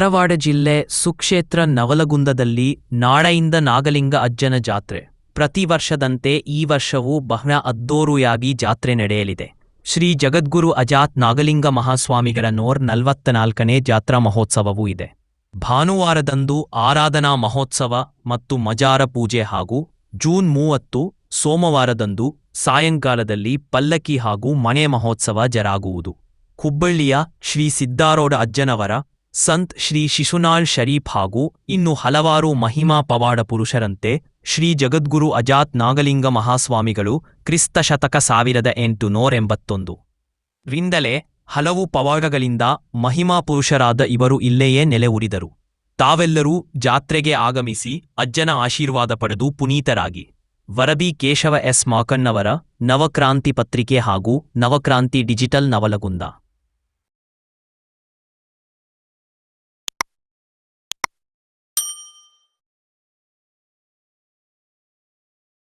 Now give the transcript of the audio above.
ಧಾರವಾಡ ಜಿಲ್ಲೆ ಸುಕ್ಷೇತ್ರ ನವಲಗುಂದದಲ್ಲಿ ನಾಳೆಯಿಂದ ನಾಗಲಿಂಗ ಅಜ್ಜನ ಜಾತ್ರೆ. ಪ್ರತಿ ವರ್ಷದಂತೆ ಈ ವರ್ಷವೂ ಬಹಳ ಅದ್ದೂರಿಯಾಗಿ ಜಾತ್ರೆ ನಡೆಯಲಿದೆ. ಶ್ರೀ ಜಗದ್ಗುರು ಅಜಾತ್ ನಾಗಲಿಂಗ ಮಹಾಸ್ವಾಮಿಗಳ 144ನೇ ಜಾತ್ರಾ ಮಹೋತ್ಸವವೂ ಇದೆ. ಭಾನುವಾರದಂದು ಆರಾಧನಾ ಮಹೋತ್ಸವ ಮತ್ತು ಮಜಾರ ಪೂಜೆ ಹಾಗೂ ಜೂನ್ 30 ಸೋಮವಾರದಂದು ಸಾಯಂಕಾಲದಲ್ಲಿ ಪಲ್ಲಕ್ಕಿ ಹಾಗೂ ಮಣೆ ಮಹೋತ್ಸವ ಜರುಗುವುದು. ಹುಬ್ಬಳ್ಳಿಯ ಶ್ರೀ ಸಿದ್ದಾರೂಢ ಅಜ್ಜನವರ, ಸಂತ್ ಶ್ರೀ ಶಿಶುನಾಳ್ ಶರೀಫ್ ಹಾಗೂ ಇನ್ನು ಹಲವಾರು ಮಹಿಮಾ ಪವಾಡ ಪುರುಷರಂತೆ ಶ್ರೀ ಜಗದ್ಗುರು ಅಜಾತ್ ನಾಗಲಿಂಗ ಮಹಾಸ್ವಾಮಿಗಳು ಕ್ರಿಸ್ತ ಶತಕ 1881 ರಿಂದಲೇ ಹಲವು ಪವಾಡಗಳಿಂದ ಮಹಿಮಾ ಪುರುಷರಾದ ಇವರು ಇಲ್ಲೆಯೇ ನೆಲೆಯೂರಿದರು. ತಾವೆಲ್ಲರೂ ಜಾತ್ರೆಗೆ ಆಗಮಿಸಿ ಅಜ್ಜನ ಆಶೀರ್ವಾದ ಪಡೆದು ಪುನೀತರಾಗಿ. ವರದಿ ಕೇಶವ ಎಸ್ ಮಾಕಣ್ಣವರ, ನವಕ್ರಾಂತಿ ಪತ್ರಿಕೆ ಹಾಗೂ ನವಕ್ರಾಂತಿ ಡಿಜಿಟಲ್, ನವಲಗುಂದ.